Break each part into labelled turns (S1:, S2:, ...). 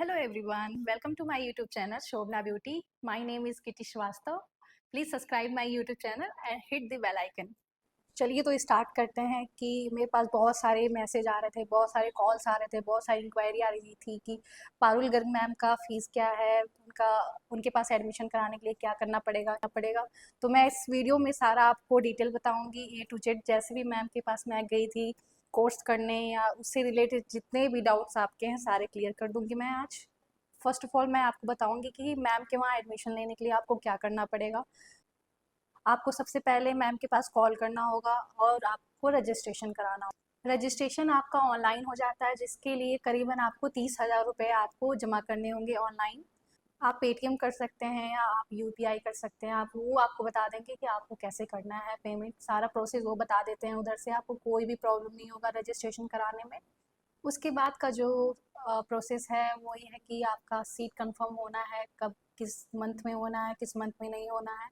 S1: Hello everyone, welcome to my YouTube channel Shobna Beauty. My name is Kitty Shrivastava. Please subscribe my YouTube channel and hit the bell icon. चलिए तो start करते हैं कि मेरे पास बहुत सारे message आ रहे थे, बहुत सारे कॉल्स आ रहे थे, बहुत सारी इंक्वायरी आ रही थी कि पारुल गर्ग मैम का फ़ीस क्या है, उनके पास एडमिशन कराने के लिए क्या करना पड़ेगा। तो मैं इस वीडियो में सारा आपको डिटेल बताऊंगी ए टू जेड। जैसे भी मैम के पास मैं गई थी कोर्स करने या उससे रिलेटेड जितने भी डाउट्स आपके हैं सारे क्लियर कर दूंगी मैं आज। फर्स्ट ऑफ ऑल मैं आपको बताऊंगी कि मैम के वहाँ एडमिशन लेने के लिए आपको क्या करना पड़ेगा। आपको सबसे पहले मैम के पास कॉल करना होगा और आपको रजिस्ट्रेशन कराना होगा। रजिस्ट्रेशन आपका ऑनलाइन हो जाता है, जिसके लिए करीबन आपको 30,000 रुपये आपको जमा करने होंगे ऑनलाइन। आप पेटीएम कर सकते हैं या आप यूपीआई कर सकते हैं। आप वो आपको बता देंगे कि आपको कैसे करना है पेमेंट, सारा प्रोसेस वो बता देते हैं। उधर से आपको कोई भी प्रॉब्लम नहीं होगा रजिस्ट्रेशन कराने में। उसके बाद का जो प्रोसेस है वो ये है कि आपका सीट कंफर्म होना है, कब किस मंथ में होना है, किस मंथ में नहीं होना है।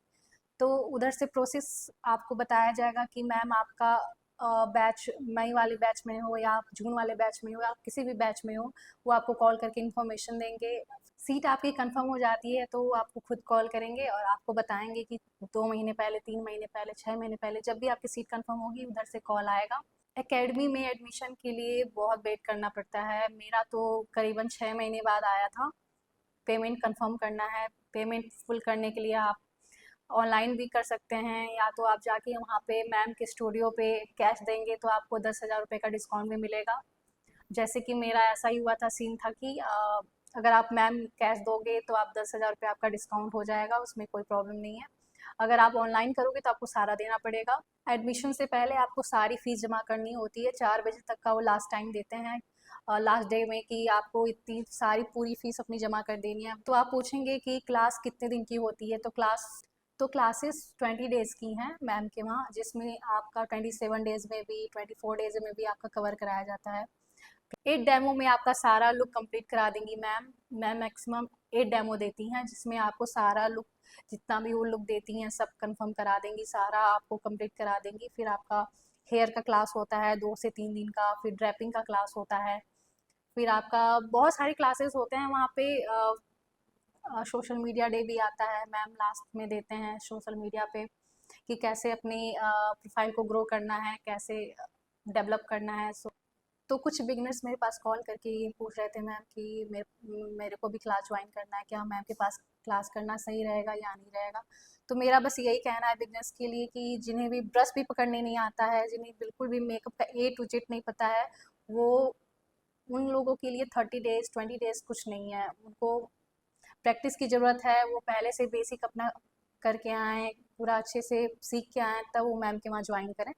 S1: तो उधर से प्रोसेस आपको बताया जाएगा कि मैम आपका बैच मई वाले बैच में हो या आप जून वाले बैच में हो या आप किसी भी बैच में हो, वो आपको कॉल करके इन्फॉर्मेशन देंगे। सीट आपकी कंफर्म हो जाती है तो वो आपको खुद कॉल करेंगे और आपको बताएंगे कि 2 महीने पहले, 3 महीने पहले, 6 महीने पहले, जब भी आपकी सीट कंफर्म होगी उधर से कॉल आएगा। एकेडमी में एडमिशन के लिए बहुत वेट करना पड़ता है। मेरा तो करीबन 6 महीने बाद आया था। पेमेंट कंफर्म करना है। पेमेंट फुल करने के लिए आप ऑनलाइन भी कर सकते हैं या तो आप जाके वहाँ पे मैम के स्टूडियो पे कैश देंगे तो आपको 10,000 रुपये का डिस्काउंट भी मिलेगा। जैसे कि मेरा ऐसा ही हुआ था, सीन था कि अगर आप मैम कैश दोगे तो आप 10,000 रुपये आपका डिस्काउंट हो जाएगा, उसमें कोई प्रॉब्लम नहीं है। अगर आप ऑनलाइन करोगे तो आपको सारा देना पड़ेगा। एडमिशन से पहले आपको सारी फीस जमा करनी होती है। 4 बजे तक का वो लास्ट टाइम देते हैं लास्ट डे में कि आपको इतनी सारी पूरी फीस अपनी जमा कर देनी है। तो आप पूछेंगे कि क्लास कितने दिन की होती है, तो क्लासेस 20 डेज़ की हैं मैम के वहाँ, जिसमें आपका 27 डेज़ में भी 24 डेज़ में भी आपका कवर कराया जाता है। 8 डेमो में आपका सारा लुक कंप्लीट करा देंगी मैम। मैम मैक्सिमम 8 डेमो देती हैं जिसमें आपको सारा लुक, जितना भी वो लुक देती हैं सब कंफर्म करा देंगी, सारा आपको कंप्लीट करा देंगी। फिर आपका हेयर का क्लास होता है 2 से 3 दिन का, फिर ड्रेपिंग का क्लास होता है, फिर आपका बहुत सारे क्लासेस होते हैं वहाँ पे। सोशल मीडिया डे भी आता है, मैम लास्ट में देते हैं सोशल मीडिया पे कि कैसे अपनी प्रोफाइल को ग्रो करना है, कैसे डेवलप करना है। तो कुछ बिगनर्स मेरे पास कॉल करके ये पूछ रहे थे मैम कि मेरे को भी क्लास ज्वाइन करना है, क्या मैम के पास क्लास करना सही रहेगा या नहीं रहेगा। तो मेरा बस यही कहना है बिगनर्स के लिए कि जिन्हें भी ब्रश भी पकड़ने नहीं आता है, जिन्हें बिल्कुल भी मेकअप का ए टू जेड नहीं पता है, वो उन लोगों के लिए 30 डेज़ 20 डेज़ कुछ नहीं है। उनको प्रैक्टिस की ज़रूरत है। वो पहले से बेसिक अपना करके आएँ, पूरा अच्छे से सीख के आएँ, तब वो मैम के वहाँ ज्वाइन करें।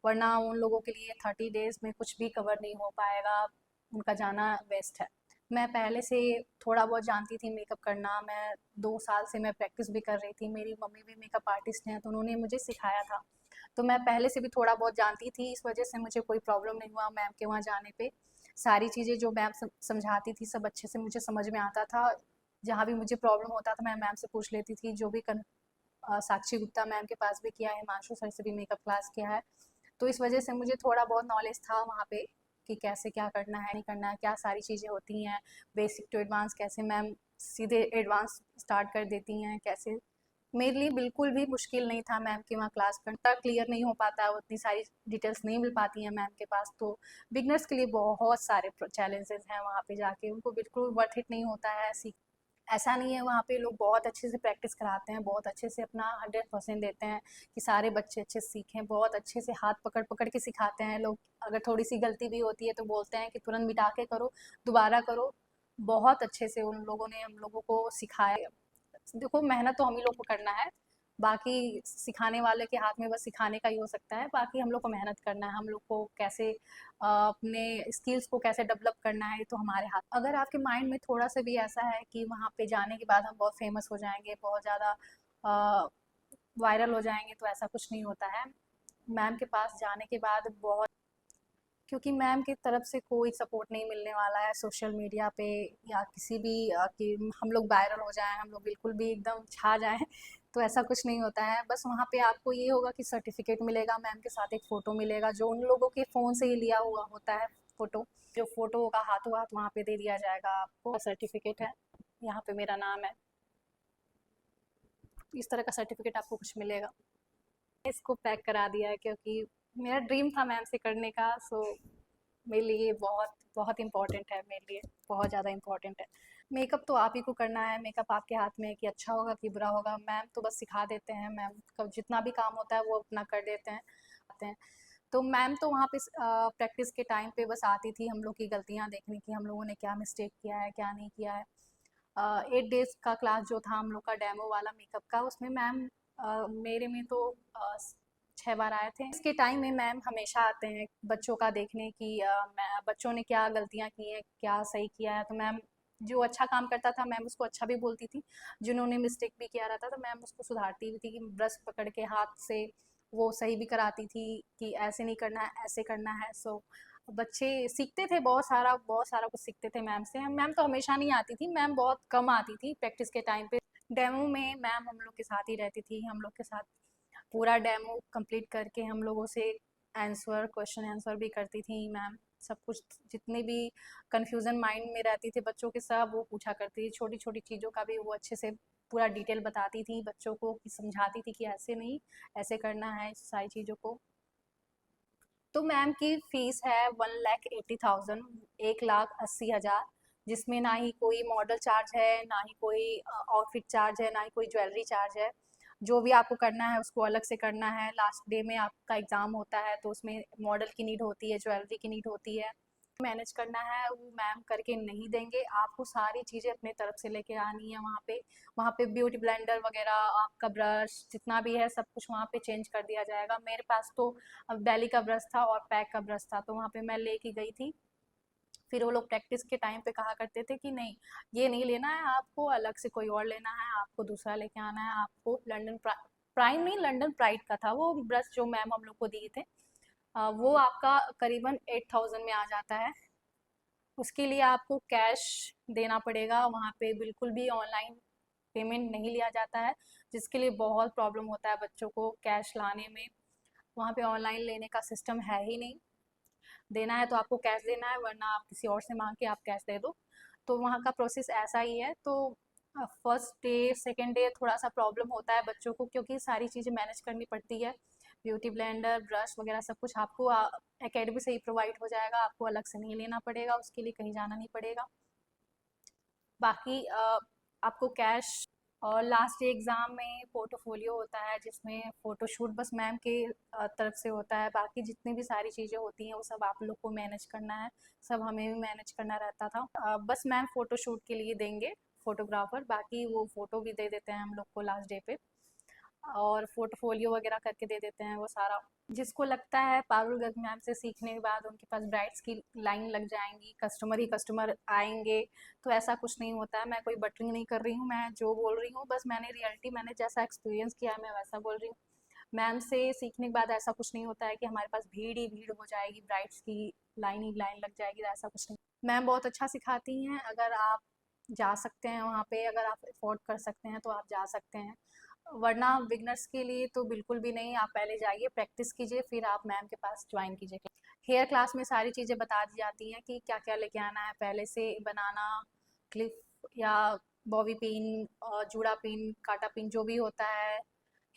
S1: वरना उन लोगों के लिए 30 डेज़ में कुछ भी कवर नहीं हो पाएगा, उनका जाना वेस्ट है। मैं पहले से थोड़ा बहुत जानती थी मेकअप करना। मैं 2 साल से मैं प्रैक्टिस भी कर रही थी। मेरी मम्मी भी मेकअप आर्टिस्ट हैं तो उन्होंने मुझे सिखाया था। तो मैं पहले से भी थोड़ा बहुत जानती थी, इस वजह से मुझे कोई प्रॉब्लम नहीं हुआ मैम के वहाँ जाने पे। सारी चीज़ें जो मैम समझाती थी सब अच्छे से मुझे समझ में आता था। जहाँ भी मुझे प्रॉब्लम होता था मैं मैम से पूछ लेती थी। जो भी साक्षी गुप्ता मैम के पास भी किया है, हिमांशु सर से भी मेकअप क्लास किया है, तो इस वजह से मुझे थोड़ा बहुत नॉलेज था वहाँ पे कि कैसे क्या करना है नहीं करना है, क्या सारी चीज़ें होती हैं। बेसिक टू एडवांस कैसे मैम सीधे एडवांस स्टार्ट कर देती हैं कैसे। मेरे लिए बिल्कुल भी मुश्किल नहीं था मैम के वहाँ क्लास करना। क्लियर नहीं हो पाता है, उतनी सारी डिटेल्स नहीं मिल पाती हैं मैम के पास। तो बिगनर्स के लिए बहुत सारे चैलेंजेस हैं वहाँ पे जाके, उनको बिल्कुल वर्थ इट नहीं होता है। ऐसा नहीं है, वहाँ पे लोग बहुत अच्छे से प्रैक्टिस कराते हैं, बहुत अच्छे से अपना 100% देते हैं कि सारे बच्चे अच्छे से सीखें। बहुत अच्छे से हाथ पकड़ पकड़ के सिखाते हैं लोग। अगर थोड़ी सी गलती भी होती है तो बोलते हैं कि तुरंत मिटा के करो, दोबारा करो। बहुत अच्छे से उन लोगों ने हम लोगों को सिखाया। देखो मेहनत तो हम ही लोग को करना है, बाकी सिखाने वाले के हाथ में बस सिखाने का ही हो सकता है। बाकी हम लोग को मेहनत करना है, हम लोग को कैसे अपने स्किल्स को कैसे डेवलप करना है, ये तो हमारे हाथ। अगर आपके माइंड में थोड़ा सा भी ऐसा है कि वहाँ पे जाने के बाद हम बहुत फेमस हो जाएंगे, बहुत ज़्यादा वायरल हो जाएंगे, तो ऐसा कुछ नहीं होता है। मैम के पास जाने के बाद बहुत, क्योंकि मैम की तरफ से कोई सपोर्ट नहीं मिलने वाला है सोशल मीडिया पे या किसी भी कि हम लोग वायरल हो जाएं, हम लोग बिल्कुल भी एकदम छा जाएं, तो ऐसा कुछ नहीं होता है। बस वहाँ पे आपको ये होगा कि सर्टिफिकेट मिलेगा, मैम के साथ एक फ़ोटो मिलेगा जो उन लोगों के फ़ोन से ही लिया हुआ होता है। फ़ोटो, जो फ़ोटो होगा हाथों हाथ वहाँ पे दे दिया जाएगा आपको। सर्टिफिकेट है, यहाँ पे मेरा नाम है, इस तरह का सर्टिफिकेट आपको कुछ मिलेगा। इसको पैक करा दिया है क्योंकि मेरा ड्रीम था मैम से करने का, सो मेरे लिए बहुत बहुत इम्पोर्टेंट है, मेरे लिए बहुत ज़्यादा इम्पोर्टेंट है। मेकअप तो आप ही को करना है, मेकअप आपके हाथ में है कि अच्छा होगा कि बुरा होगा। मैम तो बस सिखा देते हैं, मैम का जितना भी काम होता है वो अपना कर देते हैं आते हैं। तो मैम तो वहाँ पे प्रैक्टिस के टाइम पे बस आती थी हम लोग की गलतियाँ देखने की, हम लोगों ने क्या मिस्टेक किया है क्या नहीं किया है। 8 डेज़ का क्लास जो था हम लोग का डेमो वाला मेकअप का, उसमें मैम मेरे में तो 6 बार आए थे। इसके टाइम में मैम हमेशा आते हैं बच्चों का देखने की बच्चों ने क्या गलतियाँ की हैं, क्या सही किया है। तो मैम जो अच्छा काम करता था मैम उसको अच्छा भी बोलती थी, जिन्होंने मिस्टेक भी किया रहता तो मैम उसको सुधारती भी थी कि ब्रश पकड़ के हाथ से वो सही भी कराती थी कि ऐसे नहीं करना है, ऐसे करना है। सो बच्चे सीखते थे, बहुत सारा कुछ सीखते थे मैम से। मैम तो हमेशा नहीं आती थी, मैम बहुत कम आती थी प्रैक्टिस के टाइम पे। डेमो में मैम हम लोग के साथ ही रहती थी, हम लोग के साथ पूरा डेमो कंप्लीट करके हम लोगों से क्वेश्चन आंसर भी करती थी मैम। सब कुछ जितने भी कंफ्यूजन माइंड में रहती थी बच्चों के, सब वो पूछा करती थी। छोटी छोटी चीज़ों का भी वो अच्छे से पूरा डिटेल बताती थी बच्चों को, कि समझाती थी कि ऐसे नहीं ऐसे करना है सारी चीज़ों को। तो मैम की फ़ीस है 1,80,000, 1,80,000, जिसमें ना ही कोई मॉडल चार्ज है, ना ही कोई आउटफिट चार्ज है, ना ही कोई ज्वेलरी चार्ज है। जो भी आपको करना है उसको अलग से करना है। लास्ट डे में आपका एग्ज़ाम होता है तो उसमें मॉडल की नीड होती है, ज्वेलरी की नीड होती है। मैनेज करना है वो मैम करके नहीं देंगे, आपको सारी चीज़ें अपने तरफ से लेके आनी है वहाँ पे। वहाँ पे ब्यूटी ब्लेंडर वगैरह, आपका ब्रश जितना भी है सब कुछ वहाँ पे चेंज कर दिया जाएगा। मेरे पास तो अब डेली का ब्रश था और पैक का ब्रश था, तो वहाँ पे मैं लेके गई थी। फिर वो लोग प्रैक्टिस के टाइम पे कहा करते थे कि नहीं ये नहीं लेना है आपको, अलग से कोई और लेना है, आपको दूसरा लेके आना है। आपको प्राइम नहीं, लंदन प्राइड का था वो ब्रश जो मैम हम लोग को दिए थे। वो आपका करीबन 8,000 में आ जाता है। उसके लिए आपको कैश देना पड़ेगा, वहाँ पे बिल्कुल भी ऑनलाइन पेमेंट नहीं लिया जाता है, जिसके लिए बहुत प्रॉब्लम होता है बच्चों को कैश लाने में। वहाँ पे ऑनलाइन लेने का सिस्टम है ही नहीं। देना है तो आपको कैश देना है, वरना आप किसी और से मांग के आप कैश दे दो। तो वहाँ का प्रोसेस ऐसा ही है। तो फर्स्ट डे सेकेंड डे थोड़ा सा प्रॉब्लम होता है बच्चों को, क्योंकि सारी चीज़ें मैनेज करनी पड़ती है। ब्यूटी ब्लेंडर, ब्रश वगैरह सब कुछ आपको एकेडमी से ही प्रोवाइड हो जाएगा, आपको अलग से नहीं लेना पड़ेगा, उसके लिए कहीं जाना नहीं पड़ेगा। बाकी आपको कैश, और लास्ट एग्ज़ाम में पोर्टफोलियो होता है जिसमें फ़ोटोशूट बस मैम के तरफ से होता है। बाकी जितनी भी सारी चीज़ें होती हैं वो सब आप लोग को मैनेज करना है, सब हमें भी मैनेज करना रहता था। बस मैम फ़ोटोशूट के लिए देंगे फ़ोटोग्राफ़र, बाकी वो फ़ोटो भी दे देते हैं हम लोग को लास्ट डे पे, और पोर्टफोलियो वगैरह करके दे देते हैं वो सारा। जिसको लगता है पारुल गर्ग मैम से सीखने के बाद उनके पास ब्राइड्स की लाइन लग जाएंगी, कस्टमर ही कस्टमर आएंगे, तो ऐसा कुछ नहीं होता है। मैं कोई बटरिंग नहीं कर रही हूँ, मैं जो बोल रही हूँ बस मैंने रियलिटी, मैंने जैसा एक्सपीरियंस किया है मैं वैसा बोल रही हूँ। मैम से सीखने के बाद ऐसा कुछ नहीं होता है कि हमारे पास भीड़ ही भीड़ हो जाएगी, ब्राइड्स की लाइन ही लाइन लग जाएगी, ऐसा कुछ नहीं। मैम बहुत अच्छा सिखाती हैं, अगर आप जा सकते हैं वहाँ पे, अगर आप अफोर्ड कर सकते हैं तो आप जा सकते हैं, वरना बिगनर्स के लिए तो बिल्कुल भी नहीं। आप पहले जाइए, प्रैक्टिस कीजिए, फिर आप मैम के पास ज्वाइन कीजिए। हेयर क्लास में सारी चीज़ें बता दी जाती हैं कि क्या क्या लेके आना है पहले से, बनाना, क्लिप या बॉबी पिन और जूड़ा पिन, काटा पिन, जो भी होता है,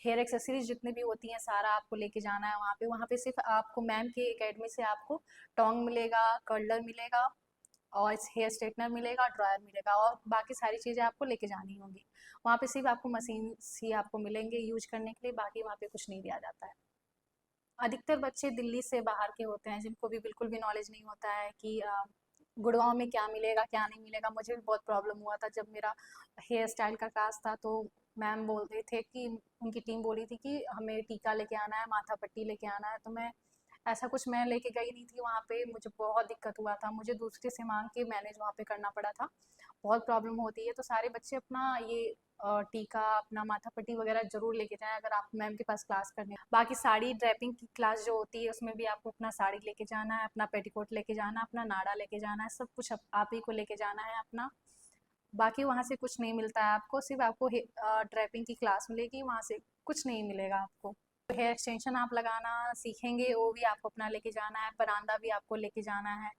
S1: हेयर एक्सेसरीज जितनी भी होती हैं सारा आपको लेके जाना है वहाँ पे। वहाँ पे सिर्फ आपको मैम की एकेडमी से आपको टोंग मिलेगा, कर्लर मिलेगा, और हेयर स्ट्रेटनर मिलेगा, ड्रायर मिलेगा, और बाकी सारी चीज़ें आपको लेके जानी होंगी। वहाँ पे सिर्फ आपको मशीन ही आपको मिलेंगे यूज करने के लिए, बाकी वहाँ पे कुछ नहीं दिया जाता है। अधिकतर बच्चे दिल्ली से बाहर के होते हैं, जिनको भी बिल्कुल भी नॉलेज नहीं होता है कि गुड़गांव में क्या मिलेगा क्या नहीं मिलेगा। मुझे भी बहुत प्रॉब्लम हुआ था जब मेरा हेयर स्टाइल का क्लास था, तो मैम बोल रहे थे कि उनकी टीम बोली थी कि हमें टीका लेके आना है, माथा पट्टी लेके आना है। तो मैं ऐसा कुछ मैं लेके गई नहीं थी वहाँ पे, मुझे बहुत दिक्कत हुआ था, मुझे दूसरे से मांग के मैनेज वहाँ पे करना पड़ा था। बहुत प्रॉब्लम होती है। तो सारे बच्चे अपना ये टीका, अपना माथा पट्टी वगैरह जरूर लेके जाएं अगर आप मैम के पास क्लास करने। बाकी साड़ी ड्रेपिंग की क्लास जो होती है उसमें भी आपको अपना साड़ी लेके जाना है, अपना पेटीकोट लेके जाना है, अपना नाड़ा लेके जाना है, सब कुछ आप ही को लेके जाना है अपना। बाकी वहाँ से कुछ नहीं मिलता है आपको, सिर्फ आपको ड्रेपिंग की क्लास मिलेगी, वहाँ से कुछ नहीं मिलेगा आपको। हेयर एक्सटेंशन आप लगाना सीखेंगे, वो भी आपको अपना लेके जाना है, परांदा भी आपको लेके जाना है,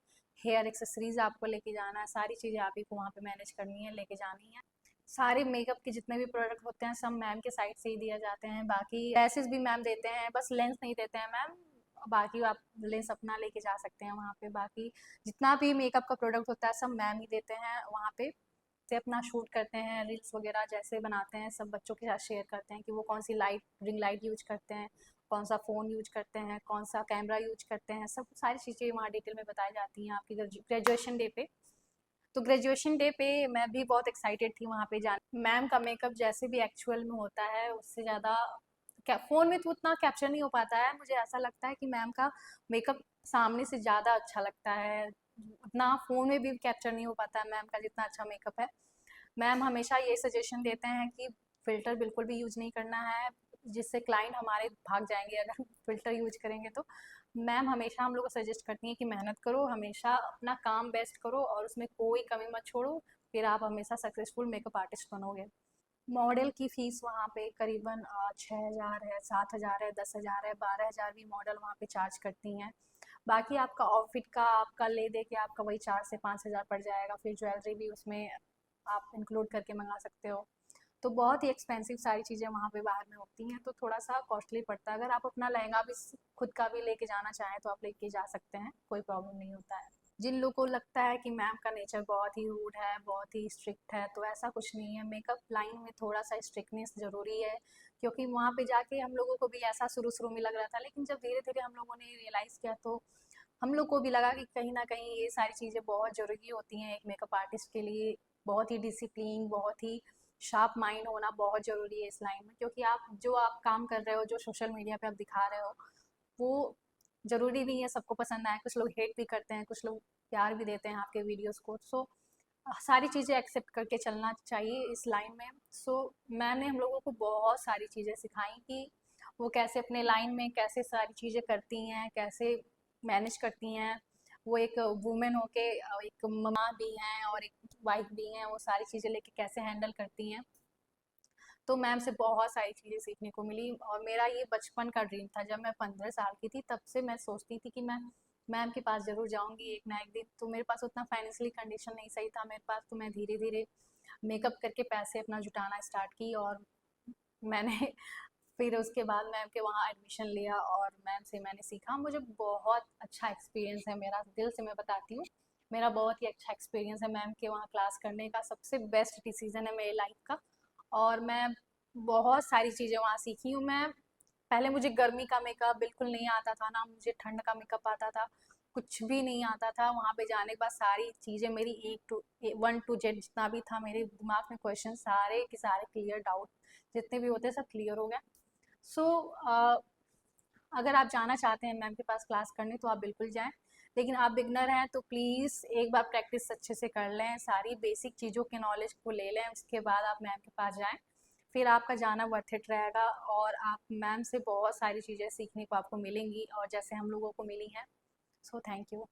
S1: हेयर एक्सेसरीज आपको लेके जाना है, सारी चीज़ें आप ही को वहाँ पे मैनेज करनी है, लेके जानी है। सारे मेकअप के जितने भी प्रोडक्ट होते हैं सब मैम के साइड से ही दिए जाते हैं। बाकी ड्रेसेस भी मैम देते हैं, बस लेंस नहीं देते हैं मैम, बाकी आप लेंस अपना लेके जा सकते हैं वहाँ पे। बाकी जितना भी मेकअप का प्रोडक्ट होता है सब मैम ही देते हैं वहाँ पे। से अपना शूट करते हैं, रील्स वगैरह जैसे बनाते हैं सब बच्चों के साथ शेयर करते हैं कि वो कौन सी लाइट, रिंग लाइट यूज करते हैं, कौन सा फ़ोन यूज करते हैं, कौन सा कैमरा यूज करते हैं, सब सारी चीज़ें वहाँ डिटेल में बताई जाती हैं आपकी ग्रेजुएशन डे पे। तो ग्रेजुएशन डे पे मैं भी बहुत एक्साइटेड थी वहाँ पे जाने। मैम का मेकअप जैसे भी एक्चुअल में होता है उससे ज़्यादा क्या फ़ोन में तो उतना कैप्चर नहीं हो पाता है। मुझे ऐसा लगता है कि मैम का मेकअप सामने से ज़्यादा अच्छा लगता है, उतना फ़ोन में भी कैप्चर नहीं हो पाता है मैम का जितना अच्छा मेकअप है। मैम हमेशा ये सजेशन देते हैं कि फ़िल्टर बिल्कुल भी यूज़ नहीं करना है, जिससे क्लाइंट हमारे भाग जाएँगे अगर फ़िल्टर यूज़ करेंगे तो। मैम हमेशा हम लोग को सजेस्ट करती हैं कि मेहनत करो, हमेशा अपना काम बेस्ट करो और उसमें कोई कमी मत छोड़ो, फिर आप हमेशा सक्सेसफुल मेकअप आर्टिस्ट बनोगे। मॉडल की फ़ीस वहाँ पे करीबन 6,000 है, 7,000 है, 10,000 है, 12,000 भी मॉडल वहाँ पे चार्ज करती हैं। बाकी आपका आउटफिट का आपका ले दे के आपका वही 4 से 5,000 पड़ जाएगा, फिर ज्वेलरी भी उसमें आप इंक्लूड करके मंगा सकते हो। तो बहुत ही एक्सपेंसिव सारी चीज़ें वहाँ पे बाहर में होती हैं, तो थोड़ा-सा कॉस्टली पड़ता है। अगर आप अपना लहंगा भी खुद का भी लेके जाना चाहें तो आप लेके जा सकते हैं, कोई प्रॉब्लम नहीं होता है। जिन लोगों को लगता है कि मैम का नेचर बहुत ही रूड है, बहुत ही स्ट्रिक्ट है, तो ऐसा कुछ नहीं है। मेकअप लाइन में थोड़ा-सा स्ट्रिक्टनेस ज़रूरी है, क्योंकि वहाँ पे जाके हम लोगों को भी ऐसा शुरू-शुरू में लग रहा था, लेकिन जब धीरे-धीरे हम लोगों ने रियलाइज़ किया तो हम लोग को भी लगा कि कहीं न कहीं ये सारी चीज़ें बहुत ज़रूरी होती हैं एक मेकअप आर्टिस्ट के लिए। बहुत ही डिसिप्लिन, बहुत ही शार्प माइंड होना बहुत ज़रूरी है इस लाइन में, क्योंकि आप काम कर रहे हो, जो सोशल मीडिया पे आप दिखा रहे हो, वो ज़रूरी नहीं है सबको पसंद आए। कुछ लोग हेट भी करते हैं, कुछ लोग प्यार भी देते हैं आपके वीडियोज़ को। सो सारी चीज़ें एक्सेप्ट करके चलना चाहिए इस लाइन में। सो मैम ने हम लोगों को बहुत सारी चीज़ें सिखाई कि वो कैसे अपने लाइन में कैसे सारी चीज़ें करती हैं, कैसे मैनेज करती हैं। वो एक वुमेन होके एक मम्मा भी हैं और एक वाइफ भी हैं, वो सारी चीज़ें लेके कैसे हैंडल करती हैं। तो मैम से बहुत सारी चीज़ें सीखने को मिली और मेरा ये बचपन का ड्रीम था। जब मैं 15 साल की थी तब से मैं सोचती थी कि मैं मैम के पास ज़रूर जाऊँगी एक ना एक दिन। तो मेरे पास उतना फाइनेंशियली कंडीशन नहीं सही था मेरे पास, तो मैं धीरे-धीरे मेकअप करके पैसे अपना जुटाना स्टार्ट की और मैंने फिर उसके बाद मैम के वहाँ एडमिशन लिया और मैम से मैंने सीखा। मुझे बहुत अच्छा एक्सपीरियंस है मेरा, दिल से मैं बताती हूँ। मेरा बहुत ही अच्छा एक्सपीरियंस है मैम के वहाँ क्लास करने का, सबसे बेस्ट डिसीज़न है मेरी लाइफ का। और मैं बहुत सारी चीज़ें वहाँ सीखी हूँ। मैं पहले मुझे गर्मी का मेकअप बिल्कुल नहीं आता था, ना मुझे ठंड का मेकअप आता था, कुछ भी नहीं आता था। वहाँ पे जाने के बाद सारी चीज़ें मेरी वन टू जेड जितना भी था मेरे दिमाग में क्वेश्चन सारे के सारे क्लियर, डाउट जितने भी होते सब क्लियर हो गए। सो अगर आप जाना चाहते हैं मैम के पास क्लास करने तो आप बिल्कुल जाएं, लेकिन आप बिगनर हैं तो प्लीज़ एक बार प्रैक्टिस अच्छे से कर लें, सारी बेसिक चीज़ों के नॉलेज को ले लें, उसके बाद आप मैम के पास जाएं। फिर आपका जाना वर्थ इट रहेगा और आप मैम से बहुत सारी चीज़ें सीखने को आपको मिलेंगी और जैसे हम लोगों को मिली हैं। So thank you.